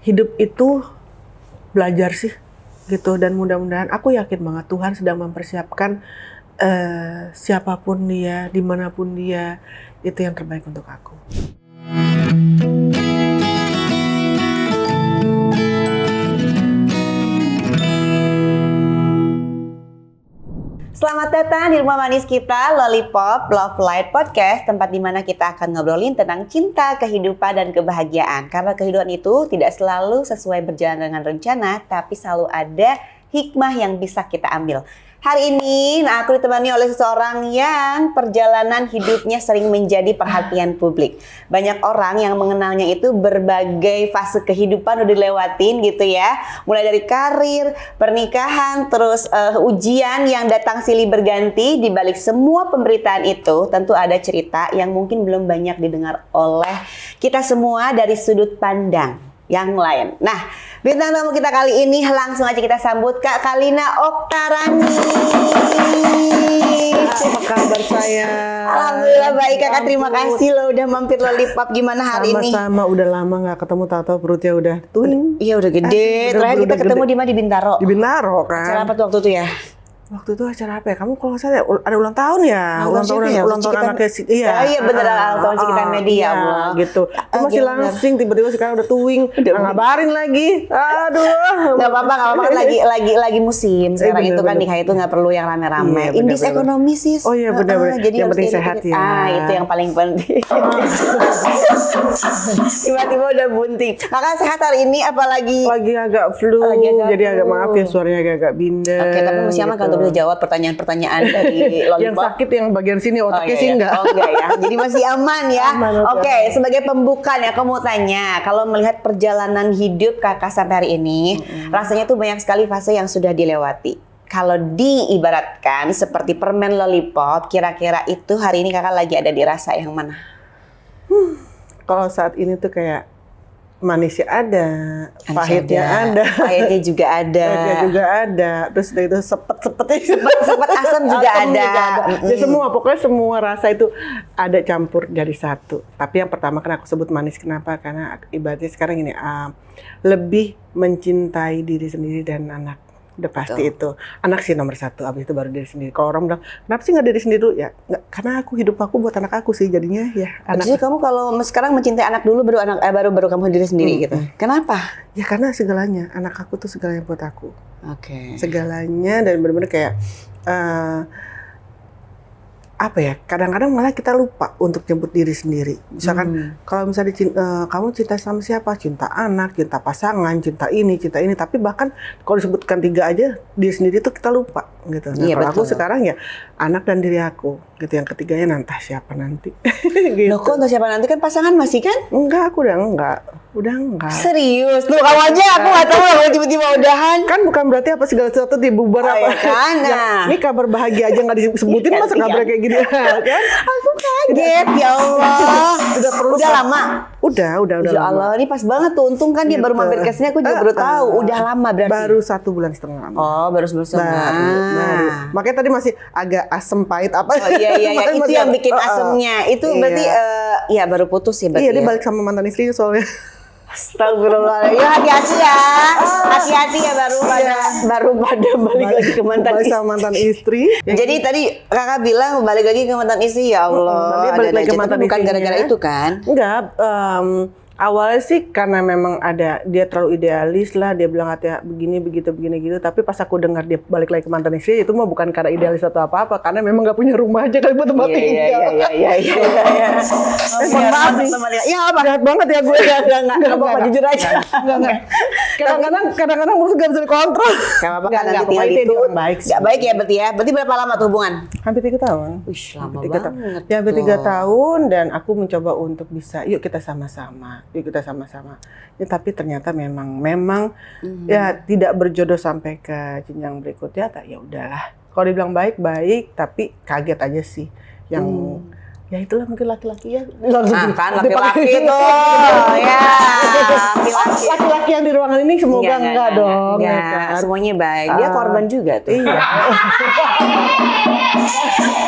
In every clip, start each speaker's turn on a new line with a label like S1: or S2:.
S1: hidup itu belajar sih gitu, dan mudah-mudahan aku yakin banget Tuhan sedang mempersiapkan siapapun dia, dimanapun dia, itu yang terbaik untuk aku.
S2: Selamat datang di rumah manis kita, Lollipop Love Light Podcast, tempat di mana kita akan ngobrolin tentang cinta, kehidupan, dan kebahagiaan. Karena kehidupan itu tidak selalu sesuai berjalan dengan rencana, tapi selalu ada hikmah yang bisa kita ambil. Hari ini aku ditemani oleh seseorang yang perjalanan hidupnya sering menjadi perhatian publik. Banyak orang yang mengenalnya itu berbagai fase kehidupan udah dilewatin gitu ya. Mulai dari karir, pernikahan, terus ujian yang datang silih berganti. Di balik semua pemberitaan itu tentu ada cerita yang mungkin belum banyak didengar oleh kita semua dari sudut pandang yang lain. Nah, bintang tamu kita kali ini langsung aja kita sambut Kak Kalina Oktarani.
S1: Apa kabar saya?
S2: Alhamdulillah baik Kakak, terima kasih loh udah mampir Lollipop. Gimana hari ini?
S1: Sama-sama, udah lama nggak ketemu, tahu-tahu perutnya udah tuning.
S2: Iya udah gede. Terakhir kita ketemu di mana? Di Bintaro.
S1: Di Bintaro kan.
S2: Acara apa tuh waktu itu ya?
S1: Waktu itu acara apa ya? Kamu kalau nggak salah ada ulang tahun ya? Ulang tahun anaknya sih.
S2: Iya bener, ulang tahun Cikitan Media.
S1: Gitu. Aku masih langsing, tiba-tiba sekarang udah tuing. Ngabarin lagi. Aduh.
S2: Gak apa-apa kan lagi musim sekarang itu kan nikah itu nggak perlu yang rame-rame. Indeks ekonomi sih.
S1: Oh iya benar-benar.
S2: Jadi
S1: yang penting sehat ya.
S2: Itu yang paling penting. Tiba-tiba udah bunting. Kakak sehat hari ini apalagi?
S1: Lagi agak flu. Jadi agak maaf ya suaranya agak binder.
S2: Oke, tapi masih aman kalau bisa jawab pertanyaan-pertanyaan dari Lollipop.
S1: Yang sakit yang bagian sini, otaknya sih enggak.
S2: Oh enggak ya. Jadi masih aman ya. Oke, sebagai pembuka nih aku mau tanya, kalau melihat perjalanan hidup Kakak sampai hari ini, rasanya tuh banyak sekali fase yang sudah dilewati. Kalau diibaratkan seperti permen Lollipop, kira-kira itu hari ini Kakak lagi ada di rasa yang mana?
S1: Kalau saat ini tuh kayak manisnya ada, pahitnya ada,
S2: pahitnya juga ada,
S1: terus itu sepet
S2: asam juga ada.
S1: Ya, pokoknya semua rasa itu ada campur jadi satu. Tapi yang pertama kan aku sebut manis, kenapa? Karena ibaratnya sekarang ini lebih mencintai diri sendiri dan anak. Udah pasti itu. Anak sih nomor satu, abis itu baru diri sendiri. Kalau orang bilang, kenapa sih nggak diri sendiri dulu? Ya, karena hidup aku buat anak aku sih, jadinya ya anak.
S2: Jadi kamu kalau sekarang mencintai anak dulu, baru kamu diri sendiri gitu? Kenapa?
S1: Ya karena segalanya, anak aku tuh segalanya buat aku.
S2: Oke.
S1: Segalanya, dan benar-benar kayak, apa ya, kadang-kadang malah kita lupa untuk nyebut diri sendiri. Misalkan kalau misalnya kamu cinta sama siapa? Cinta anak, cinta pasangan, cinta ini, tapi bahkan kalau disebutkan 3 aja diri sendiri tuh kita lupa gitu. Nah, kalau aku sekarang ya anak dan diri aku gitu, yang ketiganya entah siapa nanti. Gitu.
S2: Loh kok entah siapa nanti, kan pasangan masih kan?
S1: Enggak, aku udah enggak.
S2: Serius? Tuh kamu aja aku nggak tahu kalau tiba-tiba udahan.
S1: Kan bukan berarti apa segala sesuatu dibubar apa.
S2: Ya kan?
S1: Nah. Ini kabar bahagia aja nggak disebutin, masa kabar kayak gini kan?
S2: Aku kaget, ya Allah. Udah lama?
S1: Udah
S2: ya Allah, ini pas banget tuh. Untung kan dia baru mampir ke sini, aku juga baru tahu. Udah lama berarti?
S1: Baru 1 bulan setengah.
S2: Oh, baru 1 bulan setengah.
S1: Baru. Makanya tadi masih agak asem pahit apa.
S2: Oh iya, itu yang bikin asemnya. Itu berarti ya baru putus ya berarti.
S1: Iya, dia balik sama mantan istrinya soalnya.
S2: Astagfirullah. Ya hati-hati ya. Hati-hati ya baru pada balik lagi ke mantan istri.
S1: Sama mantan istri.
S2: Jadi tadi Kakak bilang balik lagi ke mantan istri, ya Allah.
S1: Dia balik lagi ke mantan
S2: bukan
S1: istrinya.
S2: gara-gara itu kan?
S1: Enggak, awalnya sih karena memang dia terlalu idealis lah, dia bilang katanya begini begitu, tapi pas aku dengar dia balik lagi ke mantan istri, itu mah bukan karena idealis atau apa-apa, karena memang nggak punya rumah aja kali buat tempat tinggal.
S2: Iya.
S1: Maaf nih. Ya apa? Jahat banget ya gue. Enggak apa-apa, jujur aja. Enggak. Kadang-kadang mulut gak bisa dikontrol.
S2: Gak apa-apa, kan nanti tinggal itu. Gak baik ya berarti ya? Berarti berapa lama tuh hubungan?
S1: Hampir 3 tahun.
S2: Wih, lama banget.
S1: Ya, hampir 3 tahun, dan aku mencoba untuk bisa, yuk kita sama-sama. Ya, tapi ternyata memang ya tidak berjodoh sampai ke jenjang berikutnya. Ya udahlah. Kalau dibilang baik, tapi kaget aja sih. Yang ya itulah mungkin laki-laki ya.
S2: Kan laki-laki tuh. Ya, laki-laki
S1: yang di ruangan ini semoga enggak dong.
S2: Enggak.
S1: Ya kan?
S2: Semuanya baik. Dia korban juga tuh.
S1: Iya.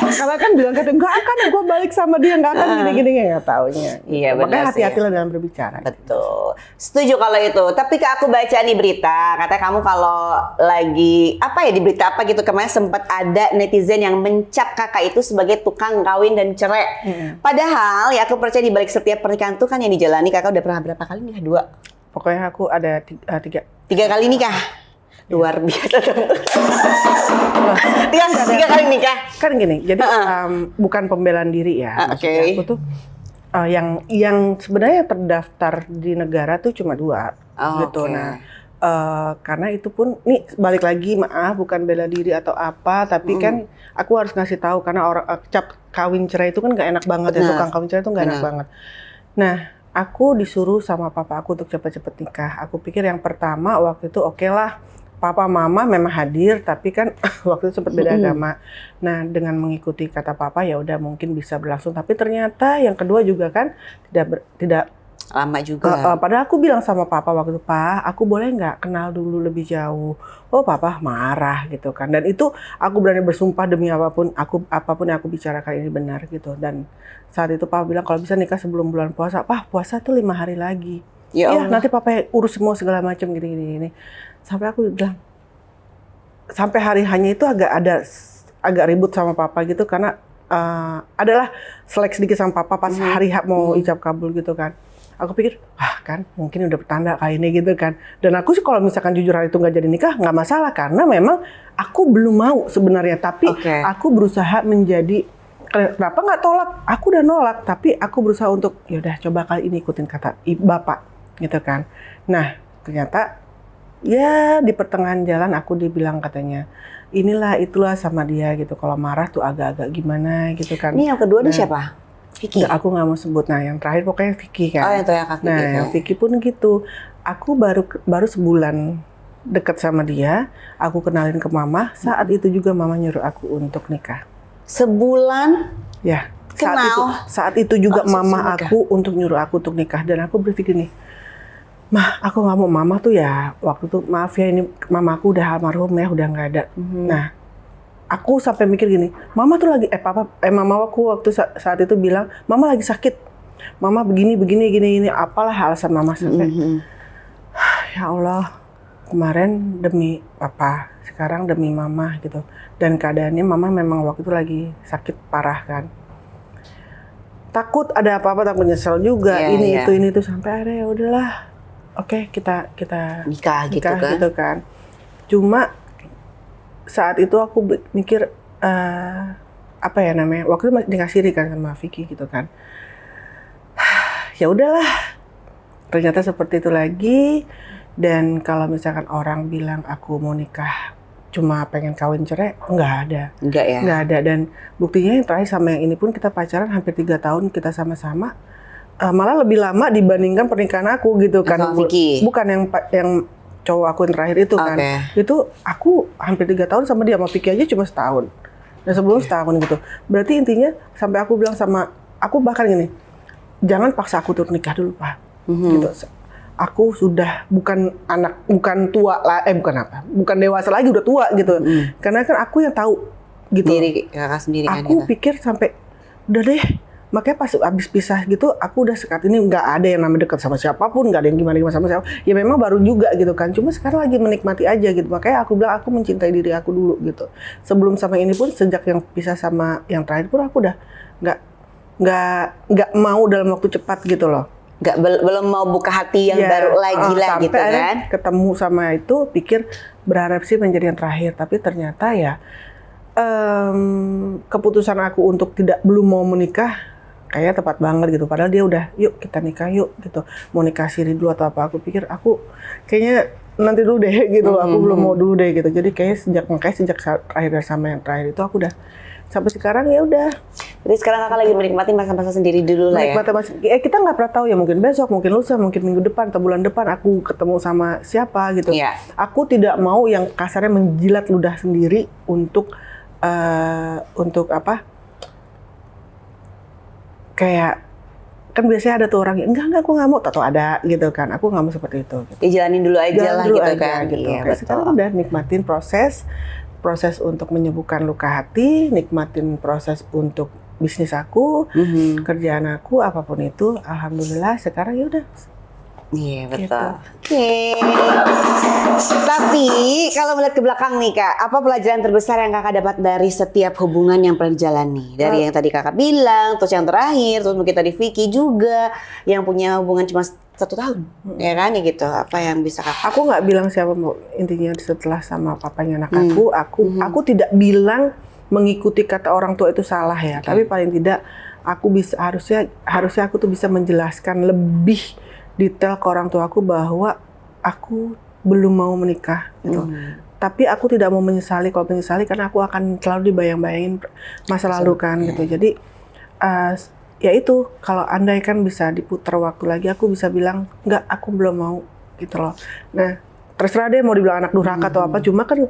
S1: Karena kan bilang kata enggak akan gue balik sama dia, enggak akan gini-gini, nggak taunya.
S2: Iya, benar
S1: Makanya
S2: sih.
S1: hati-hatilah dalam berbicara.
S2: Betul. Setuju kalau itu. Tapi aku baca nih berita, katanya kamu kalau lagi apa ya di berita apa gitu kemarin sempat ada netizen yang mencap kakak itu sebagai tukang kawin dan cerai. Padahal ya aku percaya di balik setiap pernikahan itu kan yang dijalani kakak udah pernah berapa kali nikah? 2.
S1: Pokoknya aku ada 3.
S2: 3 kali nikah. Luar biasa. Tiga kali nikah.
S1: Kan gini, jadi bukan pembelaan diri ya. Maksudnya
S2: Oke.
S1: aku tuh yang sebenarnya terdaftar di negara tuh cuma 2 gitu.
S2: Oke.
S1: Nah, karena itu pun nih balik lagi, maaf bukan bela diri atau apa, tapi kan aku harus ngasih tahu karena orang cap kawin cerai itu kan nggak enak banget ya, tukang kawin cerai itu nggak enak banget. Nah, aku disuruh sama papa aku untuk cepet-cepet nikah. Aku pikir yang pertama waktu itu oke lah, papa mama memang hadir, tapi kan waktu itu sempat beda agama. Nah, dengan mengikuti kata papa ya udah mungkin bisa berlangsung, tapi ternyata yang kedua juga kan tidak
S2: Lama juga.
S1: padahal aku bilang sama papa waktu itu, Pak, aku boleh nggak kenal dulu lebih jauh? Oh, papa marah gitu kan. Dan itu aku berani bersumpah demi apapun yang aku bicarakan ini benar gitu. Dan saat itu papa bilang kalau bisa nikah sebelum bulan puasa. Pak, puasa tuh 5 hari lagi.
S2: Ya
S1: Iya,
S2: Allah.
S1: nanti papa urus semua segala macam gini. Sampai aku bilang, sampai hari hanya itu agak ribut sama papa gitu karena adalah selek sedikit sama papa pas hari mau ijab kabul gitu kan. Aku pikir, kan mungkin udah bertanda kali ini gitu kan. Dan aku sih kalau misalkan jujur hari itu nggak jadi nikah nggak masalah karena memang aku belum mau sebenarnya. Tapi aku berusaha menjadi, kenapa nggak tolak? Aku udah nolak, tapi aku berusaha untuk ya udah coba kali ini ikutin kata bapak gitu kan. Nah ternyata ya di pertengahan jalan aku dibilang katanya inilah itulah sama dia gitu. Kalau marah tuh agak-agak gimana gitu kan.
S2: Ini yang kedua nih siapa? Vicky.
S1: Aku nggak mau sebut. Nah yang terakhir pokoknya Vicky kan.
S2: Oh yang terakhir Kak Vicky.
S1: Nah yang Vicky pun gitu. Aku baru sebulan deket sama dia. Aku kenalin ke mama. Saat itu juga mama nyuruh aku untuk nikah.
S2: Sebulan?
S1: Ya.
S2: Kenal.
S1: Saat itu juga mama
S2: nikah.
S1: aku untuk nyuruh aku untuk nikah. Dan aku berpikir nih, Mah, aku nggak mau. Mama tuh ya waktu itu, maaf ya ini mamaku udah almarhum ya, udah nggak ada. Nah, aku sampai mikir gini, mama tuh lagi, mama aku waktu saat itu bilang, mama lagi sakit, mama begini, apalah alasan mama sampai. Ya Allah, kemarin demi papa, sekarang demi mama gitu. Dan keadaannya mama memang waktu itu lagi sakit parah kan. Takut ada apa-apa, takut nyesel juga, ini itu sampai akhirnya ya udahlah. Oke, kita
S2: nikah
S1: gitu kan. Cuma saat itu aku mikir apa ya namanya? Waktu itu masih dikasih kan sama Vicky gitu kan. Ya udahlah. Ternyata seperti itu lagi. Dan kalau misalkan orang bilang aku mau nikah cuma pengen kawin cerai, nggak ada. Nggak ada. Dan buktinya yang terakhir sama yang ini pun kita pacaran hampir 3 tahun kita sama-sama. Malah lebih lama dibandingkan pernikahan aku gitu kan. Bukan yang cowok aku yang terakhir itu kan. Itu aku hampir 3 tahun sama dia, sama Vicky aja cuma setahun. Dan sebelum setahun gitu. Berarti intinya sampai aku bilang sama aku bahkan gini, jangan paksa aku untuk nikah dulu, Pak. Gitu. Aku sudah bukan tua lah, bukan dewasa lagi, udah tua gitu. Karena kan aku yang tahu gitu.
S2: Diri kakak sendiri kan.
S1: Aku pikir sampai udah deh. Makanya pas abis pisah gitu, aku udah sekat ini nggak ada yang namanya dekat sama siapapun, nggak ada yang gimana sama siapa. Ya memang baru juga gitu kan. Cuma sekarang lagi menikmati aja gitu. Makanya aku bilang aku mencintai diri aku dulu gitu. Sebelum sama ini pun, sejak yang pisah sama yang terakhir pun aku udah nggak mau dalam waktu cepat gitu loh.
S2: Belum mau buka hati yang baru lagi lah gitu kan.
S1: Ketemu sama itu, pikir berharap sih menjadi yang terakhir. Tapi ternyata ya keputusan aku untuk belum mau menikah kayaknya tepat banget gitu. Padahal dia udah, yuk kita nikah yuk gitu. Mau nikah siri dulu atau apa. Aku pikir aku kayaknya nanti dulu deh gitu loh. Aku belum mau dulu deh gitu. Jadi kayaknya sejak terakhir sama yang terakhir itu aku udah sampai sekarang ya udah.
S2: Jadi sekarang kakak lagi menikmati masa-masa sendiri dulu lah ya.
S1: Kita nggak pernah tahu ya, mungkin besok, mungkin lusa, mungkin minggu depan atau bulan depan aku ketemu sama siapa gitu. Aku tidak mau yang kasarnya menjilat ludah sendiri untuk apa? Kayak kan biasanya ada tuh orang yang enggak aku nggak mau, atau ada gitu kan, aku nggak mau seperti itu gitu.
S2: Dijalanin dulu aja
S1: Jalan
S2: lah
S1: dulu
S2: gitu
S1: aja,
S2: kan.
S1: gitu.
S2: Iya,
S1: Kayak
S2: betul.
S1: sekarang udah nikmatin proses untuk menyembuhkan luka hati, nikmatin proses untuk bisnis aku, kerjaan aku, apapun itu, alhamdulillah sekarang ya udah.
S2: Iya, betul.
S1: Gitu.
S2: Oke. Tapi kalau melihat ke belakang nih Kak, apa pelajaran terbesar yang Kakak dapat dari setiap hubungan yang pernah dijalani? Dari yang tadi Kakak bilang, terus yang terakhir, terus mungkin tadi Vicky juga yang punya hubungan cuma 1 tahun, ya kan? Ya gitu. Apa yang bisa Kakak?
S1: Aku nggak bilang siapa mau, intinya setelah sama papanya anak aku tidak bilang mengikuti kata orang tua itu salah ya, tapi paling tidak aku bisa harusnya aku tuh bisa menjelaskan lebih detail ke orang tua aku bahwa aku belum mau menikah gitu. Tapi aku tidak mau menyesali, kalau menyesali karena aku akan selalu dibayang-bayangin masa lalu kan gitu. Jadi ya itu, kalau andai kan bisa diputar waktu lagi, aku bisa bilang enggak, aku belum mau gitu loh. Nah, terserah deh mau dibilang anak durhaka atau apa, cuma kan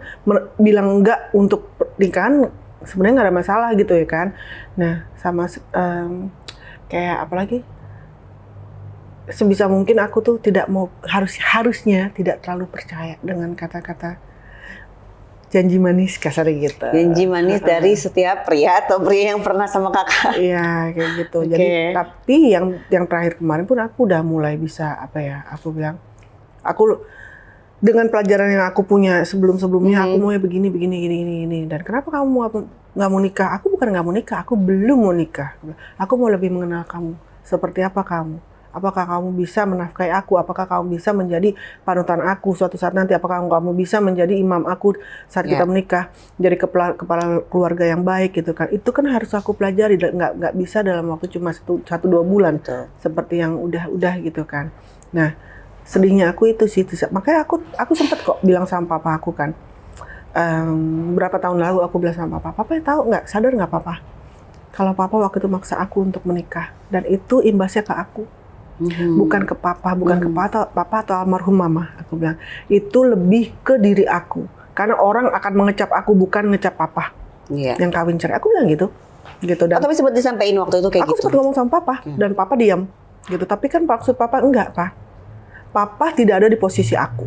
S1: bilang enggak untuk pernikahan sebenarnya nggak ada masalah gitu ya kan. Nah, sama kayak apa lagi? Sebisa mungkin aku tuh tidak mau, harusnya tidak terlalu percaya dengan kata-kata janji manis, kasarnya gitu.
S2: Janji manis dari setiap pria atau pria yang pernah sama Kakak.
S1: Iya, kayak gitu.
S2: Oke.
S1: Jadi tapi yang terakhir kemarin pun aku udah mulai bisa aku bilang, aku dengan pelajaran yang aku punya sebelumnya, aku mau begini gini. Dan kenapa kamu nggak mau nikah? Aku bukan nggak mau nikah, aku belum mau nikah. Aku mau lebih mengenal kamu. Seperti apa kamu? Apakah kamu bisa menafkahi aku? Apakah kamu bisa menjadi panutan aku suatu saat nanti? Apakah kamu bisa menjadi imam aku saat kita menikah? Jadi kepala keluarga yang baik gitu kan? Itu kan harus aku pelajari. Nggak bisa dalam waktu cuma 1-2 bulan.
S2: Betul.
S1: Seperti yang udah gitu kan. Nah, sedihnya aku itu sih. Makanya aku sempat kok bilang sama papa aku kan. Berapa tahun lalu aku bilang sama papa tahu nggak, sadar nggak papa? Kalau papa waktu itu maksa aku untuk menikah. Dan itu imbasnya ke aku. Bukan ke papa, bukan ke papa atau almarhum mama, aku bilang. Itu lebih ke diri aku. Karena orang akan mengecap aku, bukan ngecap papa. Yang kawin cerai, aku bilang gitu. Dan
S2: tapi sempat disampaikan waktu itu kayak
S1: aku
S2: gitu?
S1: sempat ngomong sama papa, dan papa diam. Gitu. Tapi kan maksud papa, enggak pak. Papa tidak ada di posisi aku.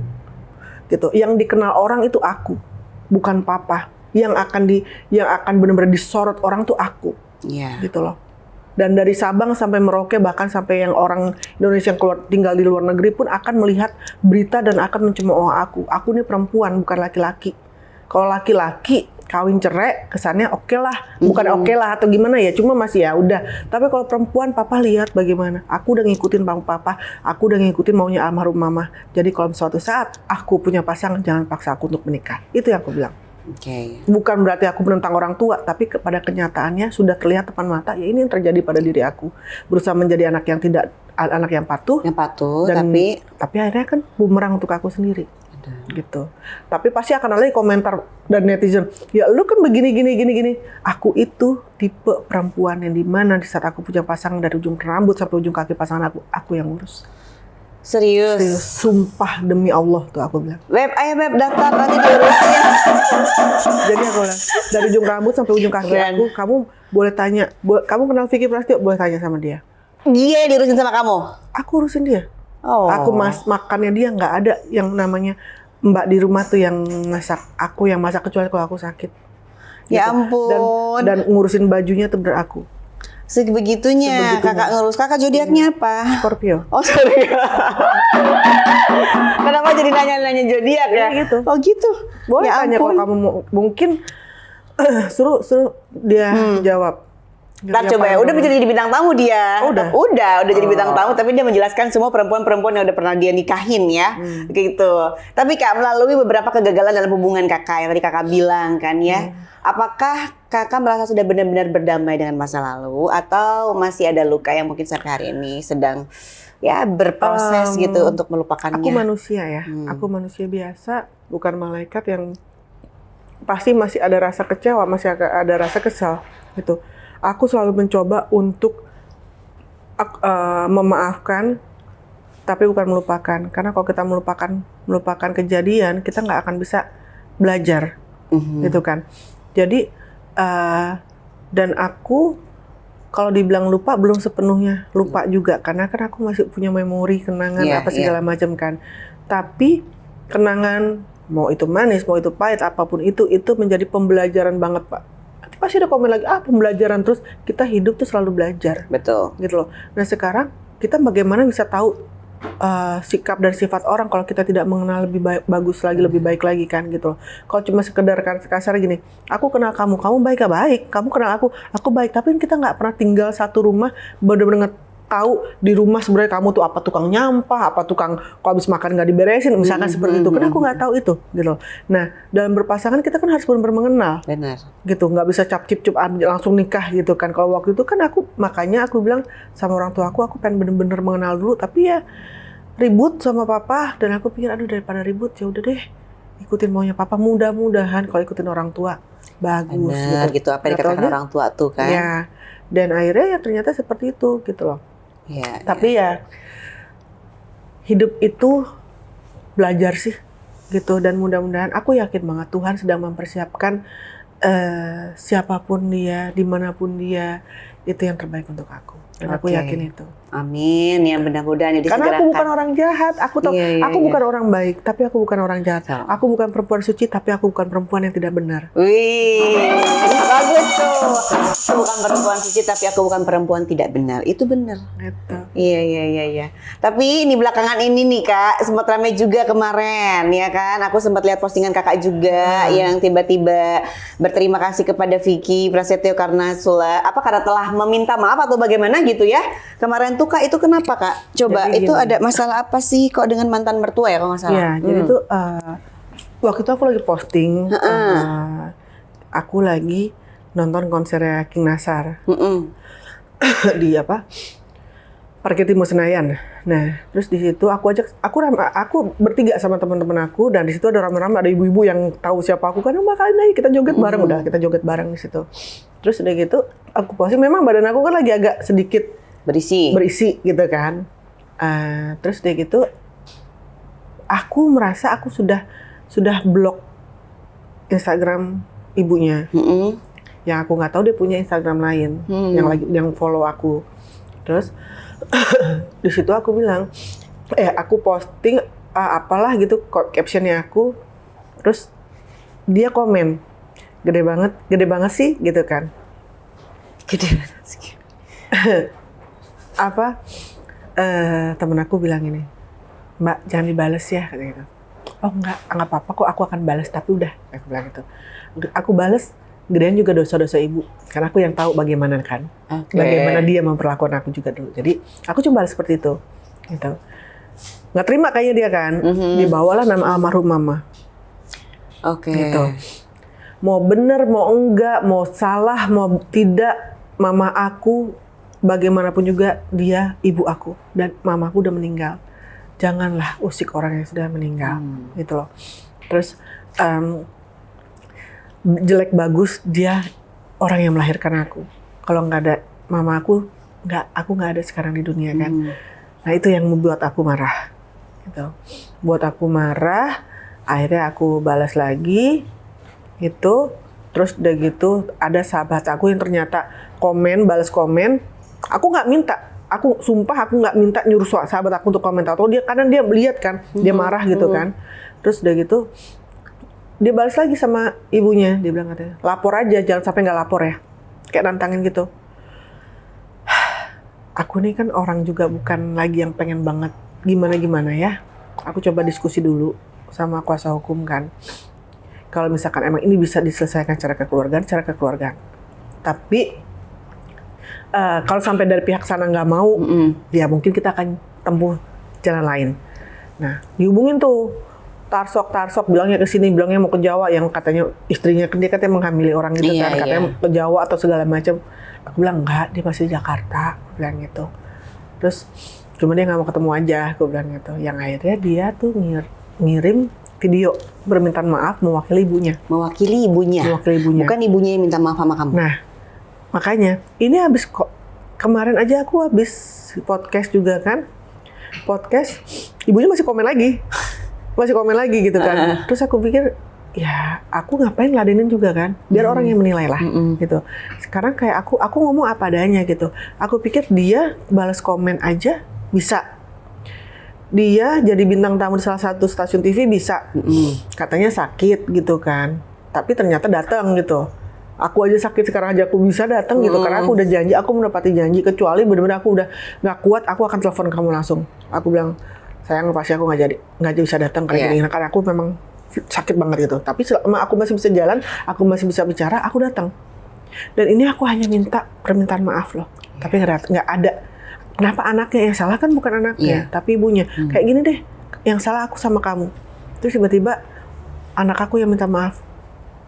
S1: Gitu. Yang dikenal orang itu aku, bukan papa. Yang akan benar-benar disorot orang tuh aku. Gitu loh. Dan dari Sabang sampai Merauke, bahkan sampai yang orang Indonesia yang tinggal di luar negeri pun akan melihat berita dan akan mencemooh aku. Aku ini perempuan, bukan laki-laki. Kalau laki-laki kawin cerai, kesannya oke lah, bukan oke lah atau gimana ya, cuma masih ya udah. Tapi kalau perempuan, papa lihat bagaimana. Aku udah ngikutin bang papa, aku udah ngikutin maunya almarhum mama. Jadi kalau suatu saat aku punya pasangan, jangan paksa aku untuk menikah. Itu yang aku bilang. Bukan berarti aku menentang orang tua, tapi pada kenyataannya sudah terlihat depan mata, ya ini yang terjadi pada diri aku. Berusaha menjadi anak yang patuh. Tapi akhirnya kan bumerang untuk aku sendiri. Gitu. Tapi pasti akan ada komentar dan netizen, ya lu kan begini. Aku itu tipe perempuan yang dimana di saat aku punya pasangan, dari ujung rambut sampai ujung kaki pasangan aku yang ngurus.
S2: Serius?
S1: Sumpah demi Allah tuh aku bilang.
S2: Ayo daftar nanti diurusin.
S1: Jadi aku bilang, dari ujung rambut sampai ujung kaki aku, kamu boleh tanya, kamu kenal Vicky Prasetyo, boleh tanya sama dia.
S2: Dia diurusin sama kamu?
S1: Aku urusin dia. Aku makannya dia, nggak ada yang namanya mbak di rumah tuh yang masak. Aku yang masak, kecuali kalau aku sakit.
S2: Ya
S1: gitu.
S2: ampun.
S1: Dan ngurusin bajunya tuh aku.
S2: Sebegitunya kakak ngurus. Kakak zodiaknya apa?
S1: Scorpio.
S2: Oh sorry. Kenapa jadi nanya-nanya zodiak ya?
S1: Gitu.
S2: Oh gitu.
S1: Boleh
S2: ya
S1: tanya
S2: ampun.
S1: kalau kamu mau, mungkin suruh dia jawab.
S2: Ntar coba ya, udah jadi bintang tamu dia. Udah jadi bintang tamu, tapi dia menjelaskan semua perempuan-perempuan yang udah pernah dia nikahin ya, gitu. Tapi Kak, melalui beberapa kegagalan dalam hubungan Kakak yang tadi Kakak bilang kan ya, apakah Kakak merasa sudah benar-benar berdamai dengan masa lalu, atau masih ada luka yang mungkin sampai hari ini sedang ya berproses gitu untuk melupakannya?
S1: Aku manusia ya, aku manusia biasa, bukan malaikat yang pasti masih ada rasa kecewa, masih ada rasa kesal gitu. Aku selalu mencoba untuk memaafkan, tapi bukan melupakan. Karena kalau kita melupakan kejadian, kita nggak akan bisa belajar, gitu kan. Jadi dan aku kalau dibilang lupa belum sepenuhnya lupa juga, karena kan aku masih punya memori kenangan apa segala macam kan. Tapi kenangan mau itu manis, mau itu pahit, apapun itu menjadi pembelajaran banget, Pak. Nanti pasti ada komen lagi, pembelajaran terus. Kita hidup tuh selalu belajar.
S2: Betul.
S1: Gitu loh. Nah sekarang kita bagaimana bisa tahu sikap dan sifat orang kalau kita tidak mengenal lebih bagus lagi, lebih baik lagi kan gitu loh. Kalau cuma sekedar kasar gini, aku kenal kamu baik gak baik, kamu kenal aku baik, tapi kita nggak pernah tinggal satu rumah benar-benar tahu di rumah sebenarnya kamu tuh apa tukang nyampah, apa tukang kalau habis makan nggak diberesin, misalkan seperti itu. Karena aku nggak tahu itu, gitu loh. Nah, dalam berpasangan kita kan harus benar-benar mengenal.
S2: Benar.
S1: Gitu, nggak bisa cap-cip langsung nikah gitu kan. Kalau waktu itu kan makanya aku bilang sama orang tua aku pengen benar-benar mengenal dulu. Tapi ya ribut sama papa dan aku pikir aduh daripada ribut ya udah deh ikutin maunya papa. Mudah-mudahan kalau ikutin orang tua bagus.
S2: Benar, gitu apa yang dikatakan orang tua tuh kan.
S1: Ya, dan akhirnya ya ternyata seperti itu gitu loh.
S2: Ya,
S1: tapi ya hidup itu belajar sih gitu, dan mudah-mudahan aku yakin banget Tuhan sedang mempersiapkan siapapun dia, dimanapun dia, itu yang terbaik untuk aku, dan aku yakin itu.
S2: Amin, ya mudah-mudahan ya disegerakan.
S1: Karena aku bukan orang jahat, aku tahu aku bukan orang baik, tapi aku bukan orang jahat. Aku bukan perempuan suci, tapi aku bukan perempuan yang tidak benar.
S2: Wih, bagus tuh. Aku bukan perempuan suci, tapi aku bukan perempuan tidak benar. Itu benar.
S1: Gitu.
S2: Iya. Tapi ini belakangan ini nih Kak, sempat ramai juga kemarin, ya kan? Aku sempat lihat postingan Kakak juga yang tiba-tiba berterima kasih kepada Vicky Prasetyo karena karena telah meminta maaf atau bagaimana gitu ya. Kemarin tuh Kak, itu kenapa Kak? Coba,
S1: jadi
S2: itu
S1: gini,
S2: ada masalah apa sih kok dengan mantan mertua ya kalau nggak salah?
S1: Iya, jadi tuh waktu itu aku lagi posting, aku lagi nonton konsernya King Nasar di Parkir Timur Senayan. Nah, terus di situ aku bertiga sama teman-teman aku, dan di situ ada rame-rame, ada ibu-ibu yang tahu siapa aku kan, makanya kita joget bareng, kita joget bareng di situ. Terus udah gitu aku posting, memang badan aku kan lagi agak sedikit berisi gitu kan. Terus udah gitu aku merasa aku sudah blok Instagram ibunya. Yang aku nggak tahu dia punya Instagram lain yang follow aku. Terus di situ aku bilang, aku posting apalah gitu captionnya aku. Terus dia komen, gede banget sih gitu kan.
S2: Gede banget sih.
S1: Temen aku bilang ini, Mbak jangan dibales ya, kata gitu. Oh nggak apa-apa kok, aku akan balas, tapi udah, aku bilang gitu. Aku balas, gedean juga dosa-dosa ibu, karena aku yang tahu bagaimana kan, bagaimana dia memperlakukan aku juga dulu. Jadi aku cuma balas seperti itu, gitu. Nggak terima kayaknya dia kan, dibawalah nama almarhum mama. Gitu. Mau bener, mau enggak, mau salah, mau tidak, mama aku bagaimanapun juga dia ibu aku, dan mamaku udah meninggal. Janganlah usik orang yang sudah meninggal, gitu loh. Terus jelek bagus dia orang yang melahirkan aku. Kalau nggak ada mama aku nggak ada sekarang di dunia kan. Nah itu yang membuat aku marah, gitu. Buat aku marah, akhirnya aku balas lagi, gitu. Terus udah gitu ada sahabat aku yang ternyata balas komen. Aku nggak minta, aku sumpah aku nggak minta nyuruh sahabat aku untuk komentar. Atau dia, karena dia lihat kan, dia marah gitu kan. Terus udah gitu, dia balas lagi sama ibunya. Dia bilang katanya, lapor aja, jangan sampai nggak lapor ya. Kayak nantangin gitu. Aku nih kan orang juga bukan lagi yang pengen banget gimana-gimana ya. Aku coba diskusi dulu sama kuasa hukum kan. Kalau misalkan emang ini bisa diselesaikan secara kekeluargaan. Tapi kalau sampai dari pihak sana nggak mau, ya mungkin kita akan tempuh jalan lain. Nah, dihubungin tuh Tarsok bilangnya ke sini, bilangnya mau ke Jawa, yang katanya istrinya dia katanya menghamili orang gitu kan, katanya ke Jawa atau segala macam. Aku bilang enggak, dia masih di Jakarta, aku bilang gitu. Terus cuma dia nggak mau ketemu aja, aku bilang gitu. Yang akhirnya dia tuh ngirim video permintaan maaf mewakili ibunya.
S2: Mewakili ibunya. Bukan ibunya yang minta maaf sama kamu.
S1: Nah, makanya ini habis kemarin aja aku habis podcast juga kan. Podcast ibunya masih komen lagi gitu kan. Terus aku pikir ya aku ngapain ladenin juga kan, biar orang yang menilai lah gitu. Sekarang kayak aku ngomong apa adanya gitu. Aku pikir dia balas komen aja bisa, dia jadi bintang tamu di salah satu stasiun TV bisa, katanya sakit gitu kan, tapi ternyata datang gitu. Aku aja sakit sekarang aja aku bisa datang gitu, karena aku udah janji, aku menepati janji, kecuali benar-benar aku udah nggak kuat, aku akan telepon kamu langsung. Aku bilang, sayang pasti aku nggak bisa datang karena gini, karena aku memang sakit banget gitu. Tapi selama aku masih bisa jalan, aku masih bisa bicara, aku datang. Dan ini aku hanya minta permintaan maaf loh, tapi nggak ada. Kenapa anaknya yang salah? Kan bukan anaknya, tapi ibunya. Kayak gini deh, yang salah aku sama kamu. Terus tiba-tiba anak aku yang minta maaf.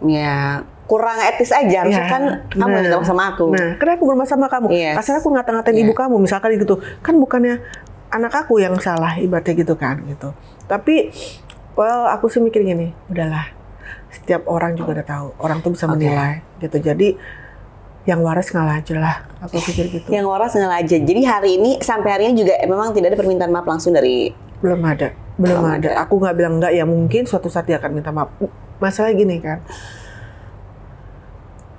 S2: Ya, kurang etis aja. Harusnya kan kamu yang minta maaf sama aku.
S1: Nah, karena aku bermasalah sama kamu. Kasarnya aku ngata-ngatain ibu kamu, misalkan gitu. Kan bukannya anak aku yang salah, ibaratnya gitu kan, gitu. Tapi, aku sih mikir gini, udahlah. Setiap orang juga udah tahu, orang tuh bisa menilai, gitu. Jadi, yang waras ngalah aja lah, aku pikir gitu.
S2: Yang waras ngalah aja. Jadi sampai hari ini juga memang tidak ada permintaan maaf langsung dari...
S1: Belum ada. Aku nggak bilang enggak, ya mungkin suatu saat dia akan minta maaf. Masalah gini kan,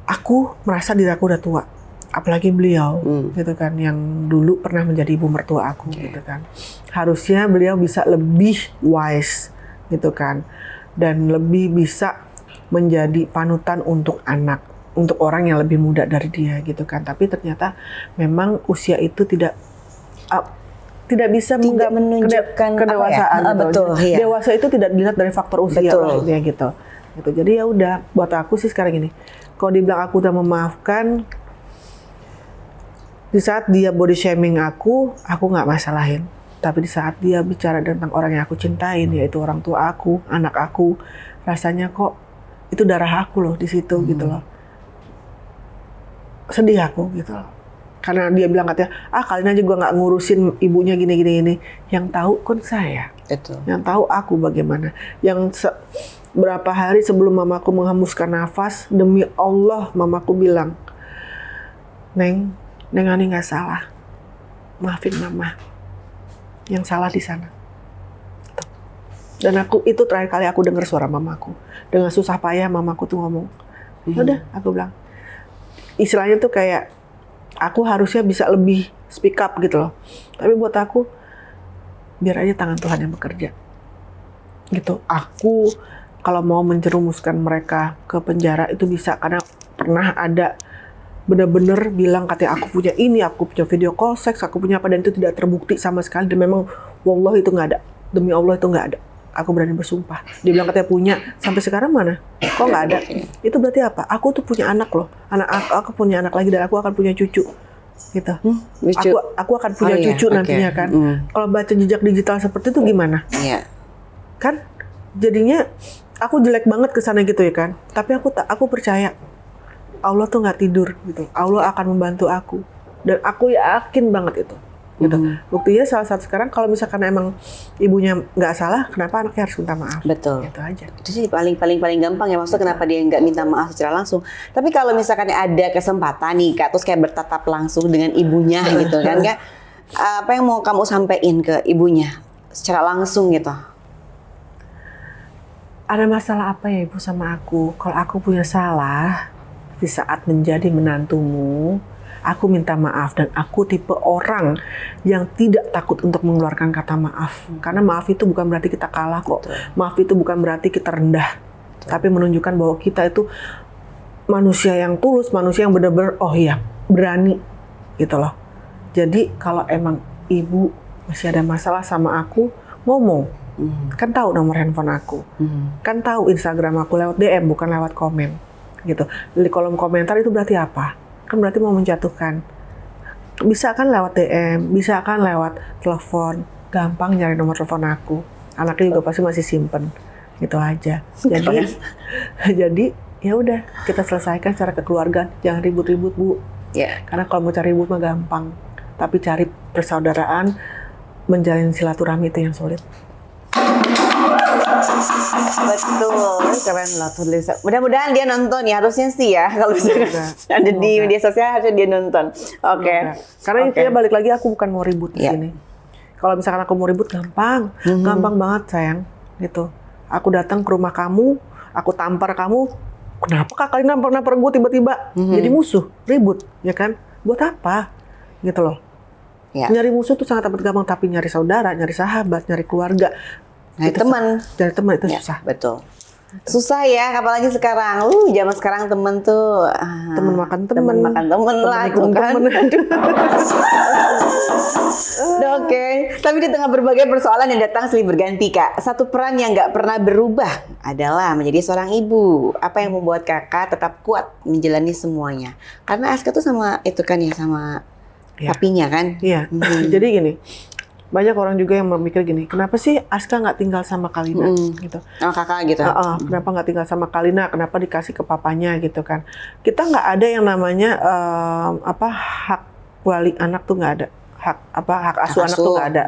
S1: aku merasa diri aku udah tua, apalagi beliau, gitu kan, yang dulu pernah menjadi ibu mertua aku, gitu kan. Harusnya beliau bisa lebih wise, gitu kan, dan lebih bisa menjadi panutan untuk anak, untuk orang yang lebih muda dari dia, gitu kan. Tapi ternyata memang usia itu tidak bisa
S2: menunjukkan
S1: kedewasaan.
S2: gitu. Betul. Iya.
S1: Dewasa itu tidak dilihat dari faktor usia, ya gitu. Jadi ya udah, buat aku sih sekarang ini, kalau dibilang aku udah memaafkan, di saat dia body shaming aku nggak masalahin. Tapi di saat dia bicara tentang orang yang aku cintain, yaitu orang tua aku, anak aku, rasanya kok itu darah aku loh di situ, gitu loh. Sedih aku gitu loh. Karena dia bilang katanya, kalian aja gue nggak ngurusin ibunya gini. Yang tahu kan saya.
S2: Betul.
S1: Yang tahu aku bagaimana. Yang berapa hari sebelum mamaku menghembuskan nafas, demi Allah mamaku bilang, Neng Ani nggak salah. Maafin mama. Yang salah di sana. Dan itu terakhir kali aku dengar suara mamaku. Dengan susah payah mamaku tuh ngomong. Udah, aku bilang. Istilahnya tuh kayak, aku harusnya bisa lebih speak up gitu loh. Tapi buat aku, biar aja tangan Tuhan yang bekerja. Gitu. Aku kalau mau menjerumuskan mereka ke penjara itu bisa. Karena pernah ada benar-benar bilang katanya aku punya ini, aku punya video call seks, aku punya apa, dan itu tidak terbukti sama sekali. Dan memang wallah itu nggak ada. Demi Allah itu nggak ada. Aku berani bersumpah. Dia bilang katanya punya. Sampai sekarang mana? Kok nggak ada? Itu berarti apa? Aku tuh punya anak loh. Aku punya anak lagi, dan aku akan punya cucu. Gitu. Aku akan punya cucu nantinya kan. Kalau baca jejak digital seperti itu gimana? Kan jadinya aku jelek banget ke sana gitu ya kan. Tapi aku percaya Allah tuh nggak tidur gitu. Allah akan membantu aku. Dan aku yakin banget itu. Gitu. Buktinya salah satu sekarang kalau misalkan emang ibunya nggak salah, kenapa anaknya harus minta maaf?
S2: Betul.
S1: Itu aja.
S2: Itu sih paling gampang ya, maksudnya kenapa dia nggak minta maaf secara langsung. Tapi kalau misalkan ada kesempatan nih Kak, terus kayak bertatap langsung dengan ibunya gitu kan Kak, apa yang mau kamu sampaikan ke ibunya secara langsung gitu?
S1: Ada masalah apa ya ibu sama aku? Kalau aku punya salah di saat menjadi menantumu, aku minta maaf, dan aku tipe orang yang tidak takut untuk mengeluarkan kata maaf. Karena maaf itu bukan berarti kita kalah kok. Maaf itu bukan berarti kita rendah. Tapi menunjukkan bahwa kita itu manusia yang tulus, manusia yang benar-benar berani gitu loh. Jadi kalau emang ibu masih ada masalah sama aku, ngomong. Kan tahu nomor handphone aku. Kan tahu Instagram aku lewat DM, bukan lewat komen. Gitu. Di kolom komentar itu berarti apa? Kan berarti mau menjatuhkan. Bisa kan lewat DM, bisa kan lewat telepon. Gampang nyari nomor telepon aku. Anaknya juga pasti masih simpen. Gitu aja. Jadi ya udah, kita selesaikan secara kekeluargaan. Jangan ribut-ribut, Bu. Karena kalau mau cari ribut mah gampang. Tapi cari persaudaraan, menjalin silaturahmi itu yang sulit.
S2: Betul, keren loh tulisan. Mudah-mudahan dia nonton ya, harusnya sih ya. Kalau misalkan ada di media sosial harusnya dia nonton. Oke.
S1: Karena intinya balik lagi, aku bukan mau ribut di sini. Kalau misalkan aku mau ribut gampang banget sayang. Gitu. Aku datang ke rumah kamu, aku tampar kamu, kenapa kakak ini nampar gue tiba-tiba jadi musuh, ribut, ya kan? Buat apa? Gitu loh.
S2: Ya.
S1: Nyari musuh tuh sangat amat gampang, tapi nyari saudara, nyari sahabat, nyari keluarga,
S2: Nyari teman.
S1: nyari teman itu
S2: Ya,
S1: susah.
S2: betul. Susah ya, apalagi sekarang. Zaman sekarang temen tuh
S1: Temen makan temen,
S2: temen makan temen lah,
S1: ikut
S2: tuh kan.
S1: temen.
S2: Oke, tapi di tengah berbagai persoalan yang datang silih berganti, Kak, satu peran yang nggak pernah berubah adalah menjadi seorang ibu. Apa yang membuat Kakak tetap kuat menjalani semuanya? Karena Aska tuh sama itu kan ya, sama
S1: Ya.
S2: papinya kan?
S1: Iya, jadi gini, banyak orang juga yang memikir gini, kenapa sih Aska nggak tinggal sama Kalina gitu?
S2: Oh, Kakak gitu.
S1: Kenapa nggak tinggal sama Kalina? Kenapa dikasih ke papanya gitu kan? Kita nggak ada yang namanya hak wali anak tuh nggak ada. Hak asuh anak tuh nggak ada.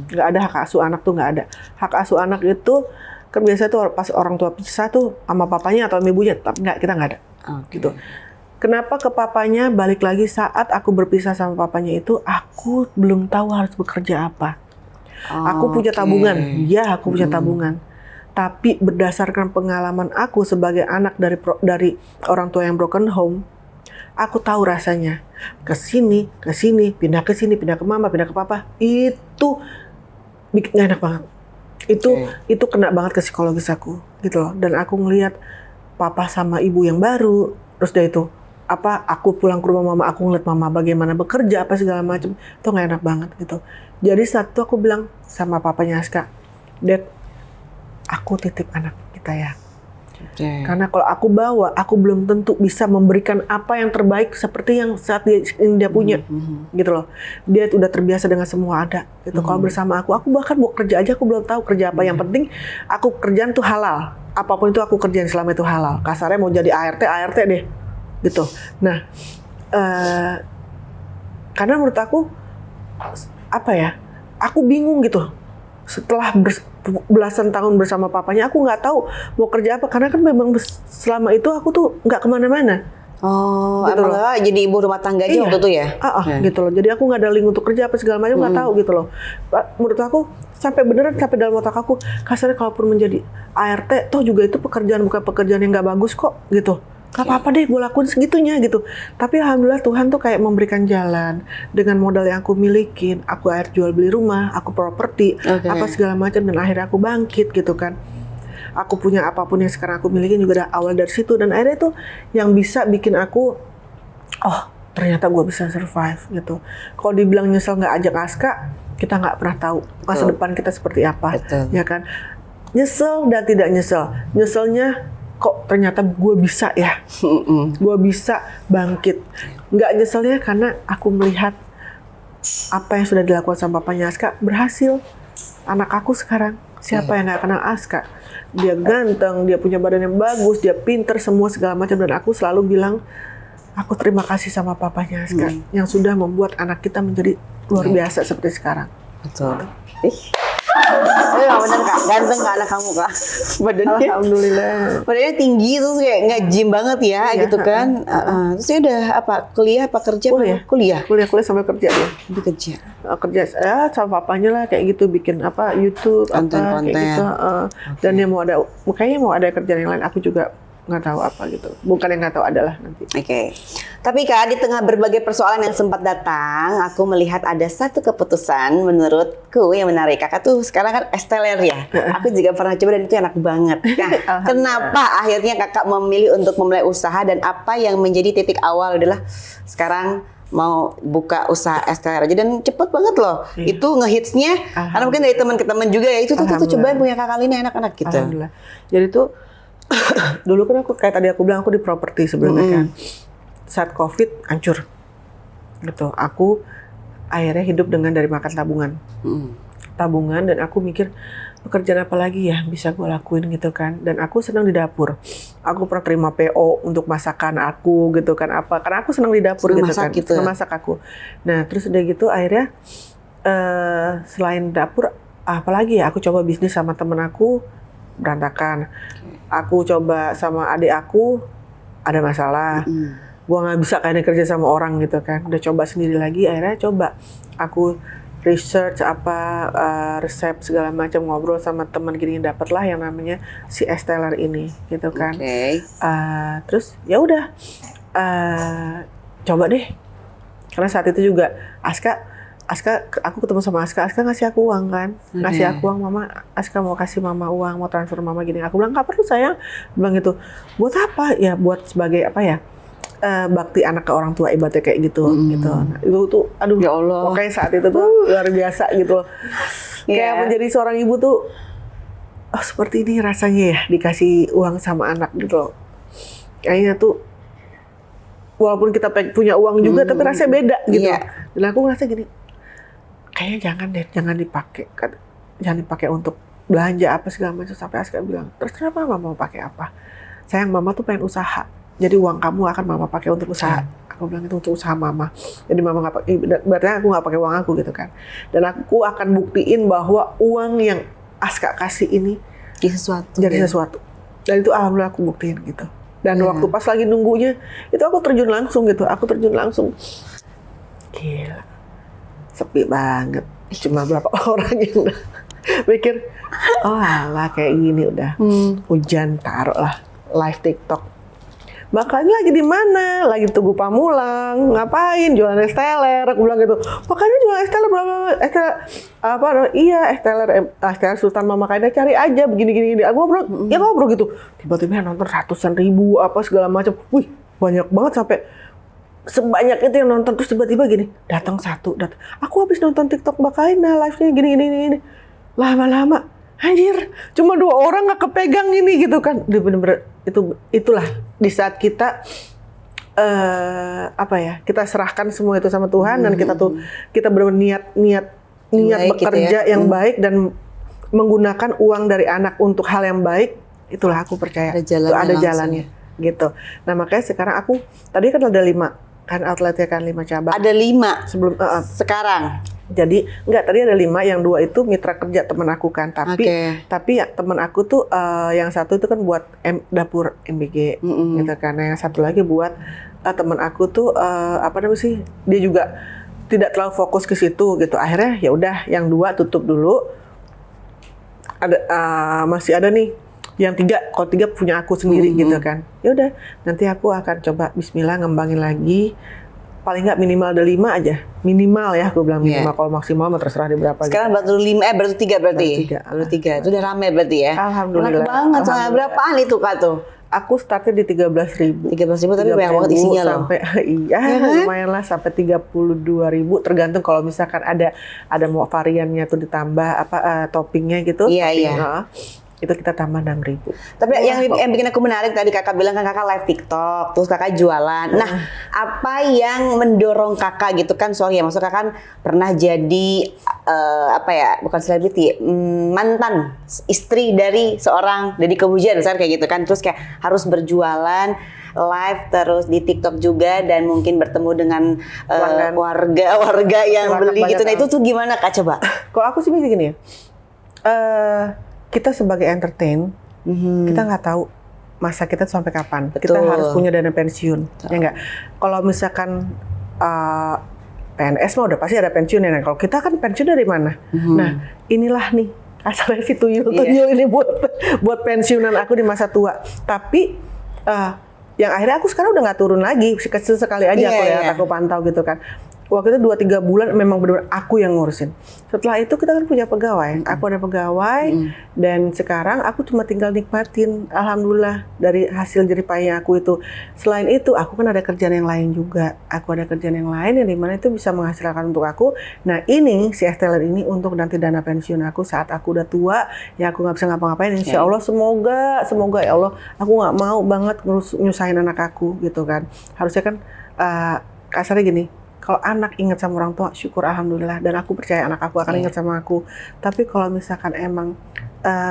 S1: Nggak ada hak asuh anak tuh nggak ada. Hak asuh anak itu kan biasa tuh pas orang tua pisah tuh sama papanya atau sama ibunya, tapi nggak, kita nggak ada. Gitu. Kenapa ke papanya balik lagi saat aku berpisah sama papanya itu, aku belum tahu harus bekerja apa. Aku punya tabungan, ya aku punya tabungan. Tapi berdasarkan pengalaman aku sebagai anak dari orang tua yang broken home, aku tahu rasanya ke sini, pindah ke sini, pindah ke mama, pindah ke papa, itu bikin gak enak banget. Itu kena banget ke psikologis aku, gitu loh. Dan aku ngelihat papa sama ibu yang baru, terus dari itu aku pulang ke rumah mama, aku ngeliat mama bagaimana bekerja apa segala macam, itu nggak enak banget gitu. Jadi satu aku bilang sama papanya Aska, Dad, aku titip anak kita ya. Karena kalau aku bawa, aku belum tentu bisa memberikan apa yang terbaik seperti yang saat dia punya, gitu loh. Dia udah terbiasa dengan semua ada. Gitu. Kalau bersama aku bahkan mau kerja aja aku belum tahu kerja apa. Yang penting aku kerjaan tuh halal. Apapun itu aku kerjain selama itu halal. Kasarnya mau jadi ART deh. Gitu. Nah, karena menurut aku aku bingung gitu. Setelah belasan tahun bersama papanya, aku nggak tahu mau kerja apa karena kan memang selama itu aku tuh nggak kemana-mana.
S2: Oh,
S1: gitu
S2: emang jadi ibu rumah tangga aja waktu itu ya?
S1: Gitu loh. Jadi aku nggak ada link untuk kerja apa segala macam, nggak tahu gitu loh. Menurut aku sampai dalam otak aku, kasarnya kalaupun menjadi ART, toh juga itu pekerjaan bukan pekerjaan yang nggak bagus kok gitu. Gak apa-apa deh, gue lakuin segitunya gitu. Tapi alhamdulillah Tuhan tuh kayak memberikan jalan dengan modal yang aku milikin. Aku jual beli rumah, aku properti, apa segala macam, dan akhirnya aku bangkit gitu kan. Aku punya apapun yang sekarang aku milikin juga ada awal dari situ, dan akhirnya tuh yang bisa bikin aku, ternyata gue bisa survive gitu. Kalau dibilang nyesel nggak ajak Aska, kita nggak pernah tahu masa depan kita seperti apa, ya kan? Nyesel dan tidak nyesel. Nyeselnya kok ternyata gue bisa ya, gue bisa bangkit. Nggak nyeselnya karena aku melihat apa yang sudah dilakukan sama papanya Aska berhasil. Anak aku sekarang, siapa yang nggak kenal Aska? Dia ganteng, dia punya badan yang bagus, dia pinter, semua segala macam. Dan aku selalu bilang, aku terima kasih sama papanya Aska yang sudah membuat anak kita menjadi luar biasa seperti sekarang.
S2: Betul. Bener Kak, ganteng Kak anak kamu Kak. Badannya,
S1: alhamdulillah.
S2: Badannya tinggi terus kayak nggak gym banget ya gitu kan. Terus ya udah kuliah apa kerja? Kuliah
S1: Sambil kerja ya. Kerja sama papanya lah kayak gitu, bikin YouTube
S2: konten.
S1: Kayak gitu. Dan dia kayaknya mau ada kerjaan yang lain, aku juga nggak tahu apa gitu. Bukan yang nggak tahu, adalah nanti.
S2: Tapi Kak, di tengah berbagai persoalan yang sempat datang, aku melihat ada satu keputusan menurutku yang menarik. Kakak tuh sekarang kan esteller ya. Aku juga pernah coba dan itu enak banget. Nah, kenapa akhirnya Kakak memilih untuk memulai usaha, dan apa yang menjadi titik awal adalah sekarang mau buka usaha esteller aja, dan cepet banget loh. Itu ngehitsnya karena mungkin dari teman ke teman juga ya. Itu tuh cobain punya Kakak Lina enak-enak gitu.
S1: Alhamdulillah. Jadi tuh dulu kan aku kayak tadi aku bilang, aku di properti sebelumnya kan. Saat COVID hancur gitu, aku akhirnya hidup dari makan tabungan, dan aku mikir pekerjaan apa lagi ya bisa gue lakuin gitu kan. Dan aku senang di dapur, aku pernah terima PO untuk masakan aku gitu kan, karena aku senang di dapur senang masak aku. Nah terus udah gitu akhirnya selain dapur apalagi ya, aku coba bisnis sama temen aku berantakan. Aku coba sama adik aku ada masalah. Gue nggak bisa kayaknya kerja sama orang gitu kan. Udah coba sendiri lagi, akhirnya coba aku research resep segala macam, ngobrol sama teman gini, dapatlah yang namanya si Esteller ini gitu kan. Terus ya udah coba deh, karena saat itu juga Aska aku ketemu sama Aska ngasih aku uang kan, ngasih aku uang, mama, Aska mau kasih mama uang, mau transfer mama gini. Aku bilang nggak perlu sayang, bilang gitu. Buat apa ya? Buat sebagai apa ya? Bakti anak ke orang tua, ibaratnya kayak gitu gitu. Nah, itu tuh aduh ya Allah, pokoknya saat itu tuh luar biasa gitu. Kayak menjadi seorang ibu tuh seperti ini rasanya ya, dikasih uang sama anak gitu. Kayaknya tuh walaupun kita punya uang juga tapi rasanya beda gitu. Dan aku ngerasa gini, kayaknya jangan dipakai untuk belanja apa segala macam. Sampai Aska bilang, terus kenapa mama mau pakai apa? Sayang, mama tuh pengen usaha. Jadi uang kamu akan mama pakai untuk usaha. Aku bilang itu untuk usaha mama. Jadi mama nggak pakai, berarti aku nggak pakai uang aku gitu kan. Dan aku akan buktiin bahwa uang yang Aska kasih ini jadi sesuatu. Dan itu alhamdulillah aku buktiin gitu. Dan waktu pas lagi nunggunya, itu aku terjun langsung gitu. Gila, sepi banget. Cuma berapa orang yang mikir, oh alah kayak gini udah. Hujan, taruh lah live TikTok. Makanya lagi di mana? Lagi Tugu Pamulang, ngapain? Jualan Esteller, aku bilang gitu. Makanya jualan Esteller, Esteller Sultan Mama Kaida, cari aja begini. Aku ngobrol gitu. Tiba-tiba nonton ratusan ribu apa segala macam. Wih, banyak banget sampai sebanyak itu yang nonton. Terus tiba-tiba gini, datang. Aku habis nonton TikTok Mbak Kaina live-nya gini. Lama-lama, anjir, cuma 2 orang nggak kepegang ini gitu kan. Bener-bener itulah di saat kita kita serahkan semua itu sama Tuhan dan kita benar-benar niat bekerja yang baik dan menggunakan uang dari anak untuk hal yang baik. Itulah aku percaya ada jalannya gitu. Nah makanya sekarang aku tadi kan ada 5 kan outletnya kan 5 cabang.
S2: Ada 5 sebelum
S1: sekarang. Jadi tadi ada 5, yang 2 itu mitra kerja teman aku kan, tapi ya teman aku tuh yang satu itu kan buat dapur MBG gitu kan, yang satu lagi buat teman aku tuh dia juga tidak terlalu fokus ke situ gitu. Akhirnya ya udah yang 2 tutup dulu. Masih ada nih yang 3, kalau 3 punya aku sendiri gitu kan. Ya udah, nanti aku akan coba Bismillah ngembangin lagi. Paling nggak minimal ada 5 aja. Minimal ya, aku bilang minimal. Kalau maksimal mah terserah di berapa.
S2: Sekarang baru 3 berarti? Baru 3. Itu udah rame berarti ya?
S1: Alhamdulillah.
S2: Enak banget. Berapaan itu Kak tuh?
S1: Aku startnya di 13.000.
S2: 13.000 tapi banyak banget isinya loh.
S1: Sampai lumayan lah sampai 32.000 tergantung kalau misalkan ada mau variannya tuh ditambah toppingnya gitu.
S2: Iya.
S1: Itu kita tambah 6.000.
S2: Tapi yang bikin aku menarik tadi Kakak bilang kan Kakak live TikTok, terus Kakak jualan. Nah, apa yang mendorong Kakak gitu kan? Soalnya maksud Kakak kan pernah jadi bukan selebriti, mantan istri dari seorang Deddy Corbuzier, misalnya kayak gitu kan. Terus kayak harus berjualan live terus di TikTok juga dan mungkin bertemu dengan warga yang beli gitu. Nah, itu tuh gimana Kak coba?
S1: Kalau aku sih begini ya. Kita sebagai entertain, kita nggak tahu masa kita tuh sampai kapan. Kita harus punya dana pensiun, ya nggak? Kalau misalkan PNS mah udah pasti ada pensiun ya. Kalau kita kan pensiun dari mana? Nah, inilah nih asalnya si tuyul ini buat pensiunan aku di masa tua. Tapi yang akhirnya aku sekarang udah nggak turun lagi, sekali aja aku pantau gitu kan. Waktu itu 2-3 bulan memang benar-benar aku yang ngurusin. Setelah itu kita kan punya pegawai. Aku ada pegawai dan sekarang aku cuma tinggal nikmatin. Alhamdulillah dari hasil jeripayah aku itu. Selain itu aku kan ada kerjaan yang lain juga. Aku ada kerjaan yang lain yang dimana itu bisa menghasilkan untuk aku. Nah ini si Esteller ini untuk nanti dana pensiun aku saat aku udah tua. Ya aku nggak bisa ngapa-ngapain. Insya Allah semoga ya Allah. Aku nggak mau banget nyusahin anak aku gitu kan. Harusnya kan kasarnya gini. Kalau anak ingat sama orang tua, syukur alhamdulillah. Dan aku percaya anak aku akan ingat sama aku. Tapi kalau misalkan emang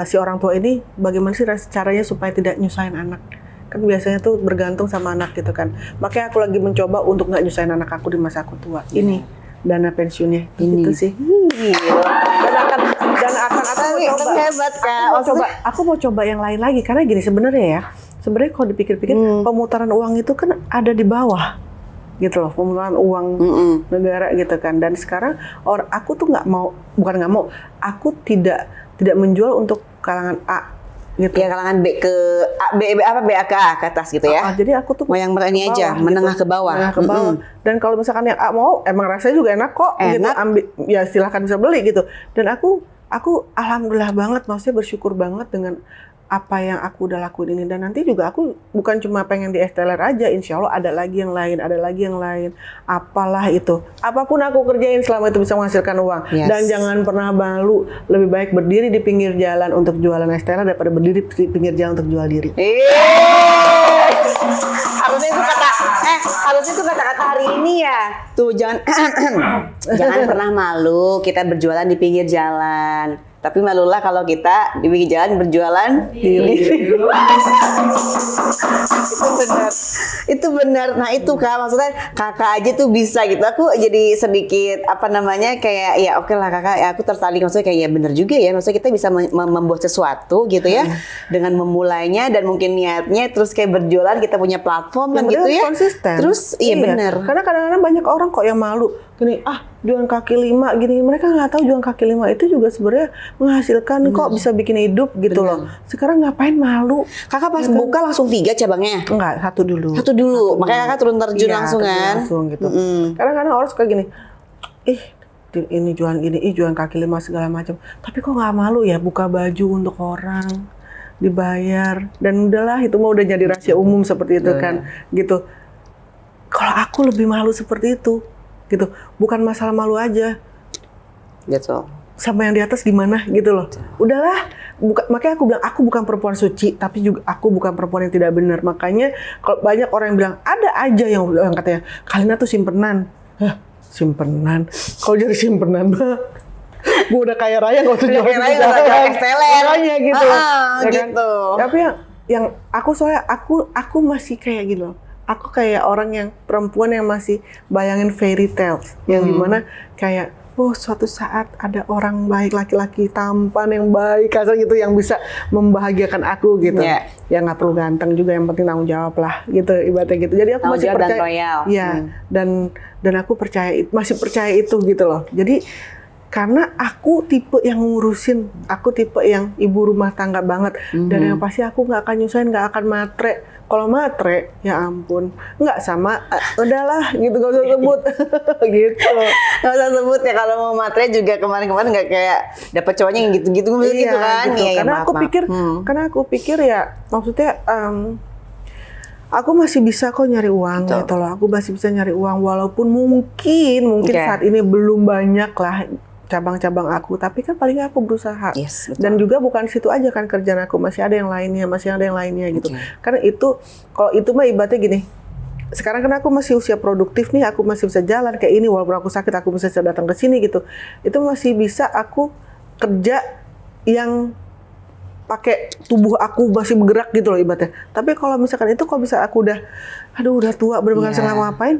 S1: si orang tua ini, bagaimana sih caranya supaya tidak nyusahin anak? Kan biasanya tuh bergantung sama anak gitu kan. Makanya aku lagi mencoba untuk nggak nyusahin anak aku di masa aku tua. Ini dana pensiunnya, gitu sih. Dan akan aku mau coba.
S2: Hebat Kak.
S1: Aku mau coba yang lain lagi. Karena gini sebenarnya kalau dipikir-pikir, pemutaran uang itu kan ada di bawah. gitu loh, penggunaan uang negara gitu kan. Dan sekarang aku tuh bukan nggak mau, aku tidak menjual untuk kalangan A gitu.
S2: Ya kalangan B ke A, B A ke atas gitu ya.
S1: Jadi aku tuh
S2: mau yang ini aja, menengah ke bawah.
S1: Menengah ke bawah. Dan kalau misalkan yang A mau, emang rasanya juga enak kok gitu. Ambil, ya silahkan bisa beli gitu. Dan aku alhamdulillah banget, maksudnya bersyukur banget dengan apa yang aku udah lakuin ini. Dan nanti juga aku bukan cuma pengen di Esteller aja, insya Allah ada lagi yang lain, apalah itu. Apapun aku kerjain selama itu bisa menghasilkan uang.
S2: Yes.
S1: Dan jangan pernah malu, lebih baik berdiri di pinggir jalan untuk jualan Esteller daripada berdiri di pinggir jalan untuk jual diri.
S2: Harusnya itu kata-kata hari ini ya. Tuh jangan pernah malu kita berjualan di pinggir jalan. Tapi malulah kalau kita di pinggir jalan berjualan diri. Itu benar. Nah itu Kak, maksudnya Kakak aja tuh bisa gitu. Aku jadi sedikit kayak ya oke lah Kakak, ya aku tertarik, maksudnya kayak ya benar juga ya. Maksudnya kita bisa membuat sesuatu gitu ya dengan memulainya dan mungkin niatnya terus kayak berjualan, kita punya platform kan gitu ya.
S1: Konsisten.
S2: Terus iya benar.
S1: Karena kadang-kadang banyak orang kok yang malu gini, jualan kaki lima gini, mereka nggak tahu jualan kaki lima itu juga sebenarnya menghasilkan kok, bisa bikin hidup gitu loh. Sekarang ngapain malu?
S2: Kakak pas buka langsung 3 cabangnya?
S1: Enggak, satu dulu.
S2: Makanya Kakak turun terjun langsung kan?
S1: Langsung gitu. Kadang-kadang orang suka gini, ini jualan gini, jualan kaki lima segala macam. Tapi kok nggak malu ya buka baju untuk orang, dibayar, dan udahlah itu mah udah jadi rahasia umum seperti itu kan, gitu. Kalau aku lebih malu seperti itu. Gitu, bukan masalah malu aja,
S2: gitu.
S1: Sama yang di atas gimana gitu loh. Udahlah, makanya aku bilang aku bukan perempuan suci, tapi juga aku bukan perempuan yang tidak benar. Makanya kalau banyak orang yang bilang ada aja yang katanya Kalina tuh simpenan. Simpenan? Kalau jadi simpenan mah gue udah kaya raya nggak usah jual
S2: Esteller
S1: gitu. Ya kan?
S2: Gitu.
S1: Tapi yang aku soalnya aku masih kayak gitu loh. Aku kayak orang yang perempuan yang masih bayangin fairy tales, yang dimana kayak suatu saat ada orang baik, laki-laki tampan yang baik kasar gitu yang bisa membahagiakan aku gitu. Ya nggak perlu ganteng juga, yang penting tanggung jawab lah gitu, ibaratnya gitu. Jadi aku masih percaya,
S2: dan loyal.
S1: Ya, dan aku masih percaya itu gitu loh. Jadi karena aku tipe yang ngurusin, aku tipe yang ibu rumah tangga banget, dan yang pasti aku nggak akan nyusahin, nggak akan matre. Kalau matre, ya ampun, nggak sama, udahlah gitu, gak usah sebut, gitu.
S2: Gak usah sebut ya, kalau mau matre juga kemarin-kemarin nggak kayak dapet cowoknya yang gitu-gitu gitu kan?
S1: Gitu.
S2: Iya,
S1: karena aku pikir ya, maksudnya aku masih bisa kok nyari uang gitu loh. Aku masih bisa nyari uang walaupun mungkin saat ini belum banyak lah cabang-cabang aku, tapi kan paling aku berusaha.
S2: Yes,
S1: dan juga bukan situ aja kan kerjaan aku, masih ada yang lainnya gitu. Karena itu, kalau itu mah ibaratnya gini, sekarang kan aku masih usia produktif nih, aku masih bisa jalan kayak ini, walaupun aku sakit aku bisa datang ke sini gitu. Itu masih bisa aku kerja yang pakai tubuh aku masih bergerak gitu loh ibaratnya. Tapi kalau misalkan itu, kalau bisa aku udah tua bener-bener nggak ngapain,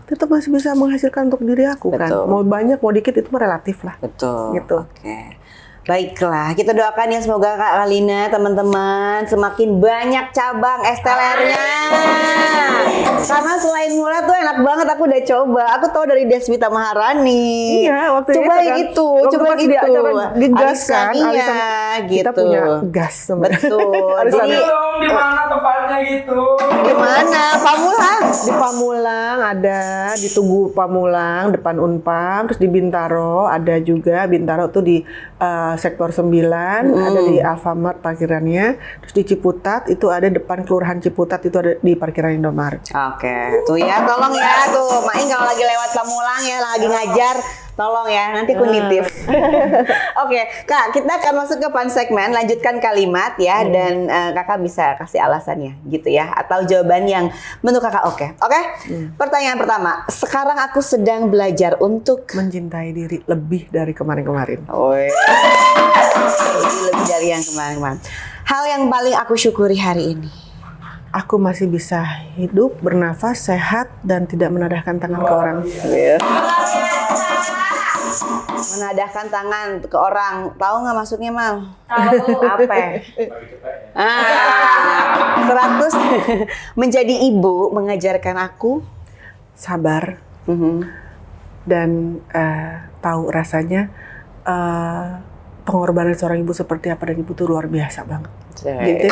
S1: tetap masih bisa menghasilkan untuk diri aku. Kan. Mau banyak mau dikit itu mah relatif lah.
S2: Betul.
S1: Gitu.
S2: Oke. Baiklah, kita doakan ya semoga Kak Kalina, teman-teman, semakin banyak cabang Estellernya. Karena selain murah tuh enak banget, aku udah coba. Aku tahu dari Deswita Maharani.
S1: Iya, waktu
S2: coba
S1: itu
S2: kan. Coba
S1: di acara gas kan,
S2: gitu.
S1: Kita punya gas sebenarnya.
S2: Betul.
S3: Jadi di mana tempatnya gitu?
S2: Di mana? Pamulang.
S1: Di Pamulang ada, di Tugu Pamulang depan Unpam, terus di Bintaro ada juga. Bintaro tuh di sektor 9, ada di Alfamart parkirannya. Terus di Ciputat itu ada depan Kelurahan Ciputat, itu ada di parkiran Indomaret.
S2: Oke, tuh ya, tolong ya tuh, Main kalau lagi lewat Pamulang ya, lagi ngajar, tolong ya, nanti aku nitip. Oke, Kak, kita akan masuk ke fun segmen, lanjutkan kalimat ya, dan Kakak bisa kasih alasannya gitu ya, atau jawaban yang menurut Kakak oke. Pertanyaan pertama, sekarang aku sedang belajar untuk
S1: mencintai diri lebih dari kemarin-kemarin.
S2: Lebih dari yang kemarin-kemarin. Hal yang paling aku syukuri hari ini.
S1: Aku masih bisa hidup, bernafas, sehat, dan tidak menadahkan tangan ke orang.
S2: Menadahkan tangan ke orang, tahu nggak maksudnya, Mal? Tahu. Apa? 100. Menjadi ibu mengajarkan aku
S1: sabar, dan tahu rasanya pengorbanan seorang ibu seperti apa, dan ibu tuh luar biasa banget. Gitu.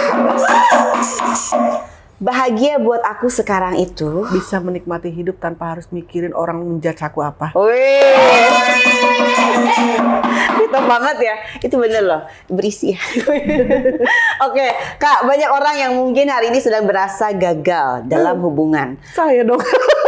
S2: Bahagia buat aku sekarang itu
S1: Bisa menikmati hidup tanpa harus mikirin orang menjudge aku apa.
S2: wih, itu banget ya. Itu bener loh, berisi ya. Oke, Kak, banyak orang yang mungkin hari ini sedang berasa gagal dalam hubungan.
S1: Saya dong.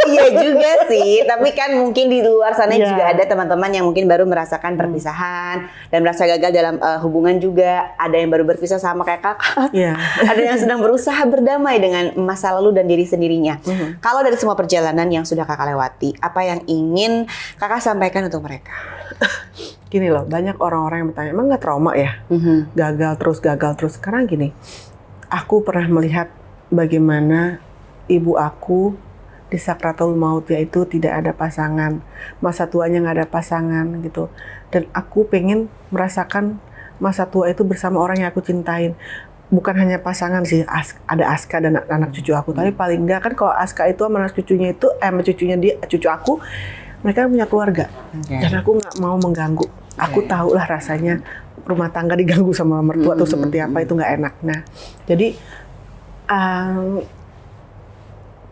S2: Iya juga sih, tapi kan mungkin di luar sana
S1: Iya.
S2: juga ada teman-teman yang mungkin baru merasakan perpisahan dan merasa gagal dalam hubungan juga. Ada yang baru berpisah sama kayak kakak.
S1: Iya.
S2: Ada yang sedang berusaha berdamai dengan masa lalu dan diri sendirinya. Kalau dari semua perjalanan yang sudah kakak lewati, apa yang ingin kakak sampaikan untuk mereka?
S1: Gini loh, banyak orang-orang yang bertanya, emang nggak trauma ya? Gagal terus. Karena gini, aku pernah melihat bagaimana ibu aku di sakratul mautnya itu tidak ada pasangan, masa tuanya nggak ada pasangan gitu. Dan aku pengen merasakan masa tua itu bersama orang yang aku cintain. Bukan hanya pasangan sih, ada Aska dan anak cucu aku. Tapi paling nggak kan kalau Aska itu sama anak cucunya itu, sama cucunya dia, cucu aku, mereka punya keluarga. Dan aku nggak mau mengganggu. Aku tahu lah rasanya rumah tangga diganggu sama mertua tuh seperti apa, itu nggak enak. Nah, jadi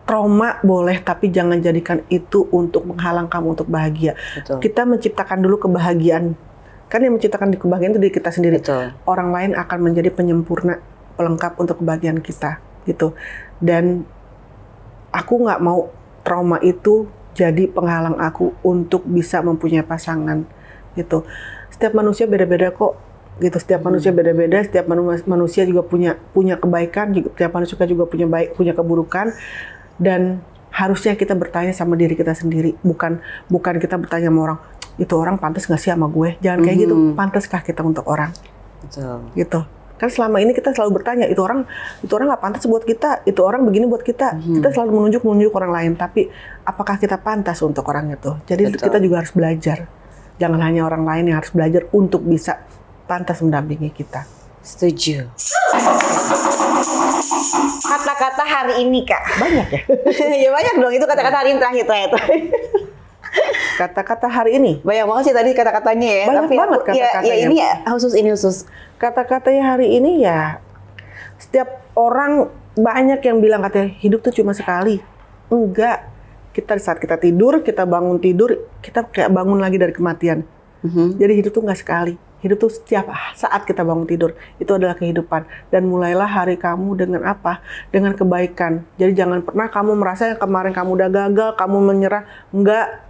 S1: trauma boleh, tapi jangan jadikan itu untuk menghalang kamu untuk bahagia.
S2: Betul.
S1: Kita menciptakan dulu kebahagiaan. Kan yang menciptakan kebahagiaan itu diri kita sendiri.
S2: Betul.
S1: Orang lain akan menjadi penyempurna, pelengkap untuk kebahagiaan kita, gitu. Dan aku nggak mau trauma itu jadi penghalang aku untuk bisa mempunyai pasangan, gitu. Setiap manusia beda-beda kok, gitu. Setiap manusia beda-beda, setiap manusia juga punya kebaikan, juga setiap manusia juga punya keburukan. Dan harusnya kita bertanya sama diri kita sendiri, bukan kita bertanya sama orang, itu orang pantas nggak sih sama gue? Jangan kayak gitu. Pantaskah kita untuk orang?
S2: Betul.
S1: Gitu. Kan selama ini kita selalu bertanya, itu orang nggak pantas buat kita, itu orang begini buat kita. Kita selalu menunjuk orang lain, tapi apakah kita pantas untuk orang itu? Jadi
S2: Betul.
S1: kita juga harus belajar. Jangan hanya orang lain yang harus belajar untuk bisa pantas mendampingi kita.
S2: Setuju. Kata-kata hari ini, Kak.
S1: Banyak ya.
S2: Ya banyak dong, itu kata-kata hari ini terakhir.
S1: Kata-kata hari ini.
S2: Banyak banget sih tadi kata-katanya ya.
S1: Banyak
S2: Tapi
S1: banget
S2: aku-
S1: kata-katanya.
S2: Ya ini khusus.
S1: Kata-katanya hari ini ya, setiap orang banyak yang bilang katanya hidup tuh cuma sekali. Enggak. Saat kita tidur, kita bangun tidur, kita kayak bangun lagi dari kematian. Jadi hidup tuh nggak sekali. Hidup tuh setiap saat kita bangun tidur, itu adalah kehidupan. Dan mulailah hari kamu dengan apa? Dengan kebaikan. Jadi jangan pernah kamu merasa yang kemarin kamu udah gagal, kamu menyerah. Enggak.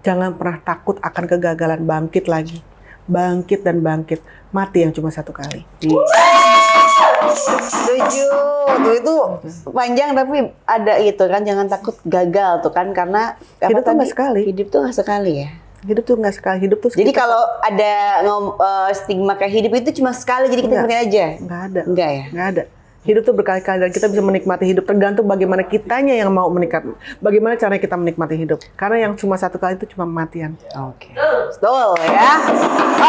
S1: Jangan pernah takut akan kegagalan. Bangkit lagi. Bangkit dan bangkit. Mati yang cuma satu kali.
S2: Setuju. Tuh itu panjang tapi ada gitu kan, jangan takut gagal tuh kan, karena apa
S1: Hidup tuh
S2: tadi?
S1: nggak sekali.
S2: Hidup tuh nggak sekali ya.
S1: Hidup tuh nggak sekali. Hidup tuh
S2: Jadi
S1: kita-
S2: kalau ada stigma kayak hidup itu cuma sekali, jadi kita
S1: Enggak.
S2: nikmatin aja.
S1: nggak ada.
S2: Enggak ya?
S1: Nggak ada. Hidup tuh berkali-kali dan kita bisa menikmati hidup tergantung bagaimana kitanya yang mau menikmati. Bagaimana caranya kita menikmati hidup. Karena yang cuma satu kali itu cuma kematian.
S2: Oke. Betul ya.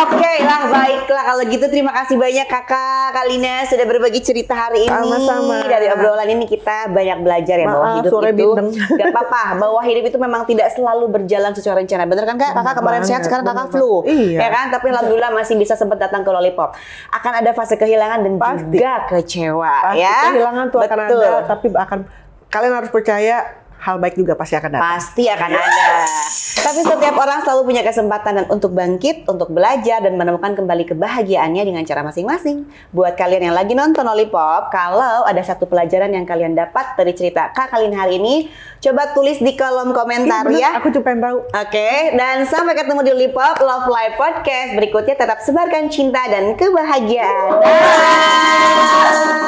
S2: Oke lah, baiklah kalau gitu terima kasih banyak Kakak Kalina sudah berbagi cerita hari ini.
S1: Sama-sama.
S2: Dari obrolan ini kita banyak belajar ya bahwa
S1: Maaf,
S2: hidup
S1: suara
S2: itu
S1: bindeng.
S2: gak apa-apa, bahwa hidup itu memang tidak selalu berjalan sesuai rencana. Bener kan Kak? Kakak kemarin
S1: Banget,
S2: sehat, sekarang Kakak
S1: bener
S2: flu.
S1: banget. Iya.
S2: Ya kan? Tapi alhamdulillah masih bisa sempat datang ke Lollipop. Akan ada fase kehilangan dan
S1: Pasti.
S2: juga kecewa
S1: Pasti
S2: ya.
S1: kehilangan tuh akan
S2: Betul.
S1: ada, tapi kalian harus percaya hal baik juga pasti akan datang.
S2: Pasti akan ada. Tapi setiap orang selalu punya kesempatan untuk bangkit, untuk belajar dan menemukan kembali kebahagiaannya dengan cara masing-masing. Buat kalian yang lagi nonton Lollipop, kalau ada satu pelajaran yang kalian dapat dari cerita Kak Kalina hari ini, coba tulis di kolom komentar
S1: Bener,
S2: ya.
S1: Aku cuma pengen tahu.
S2: Oke, dan sampai ketemu di Lollipop Love Life Podcast berikutnya. Tetap sebarkan cinta dan kebahagiaan. Dah.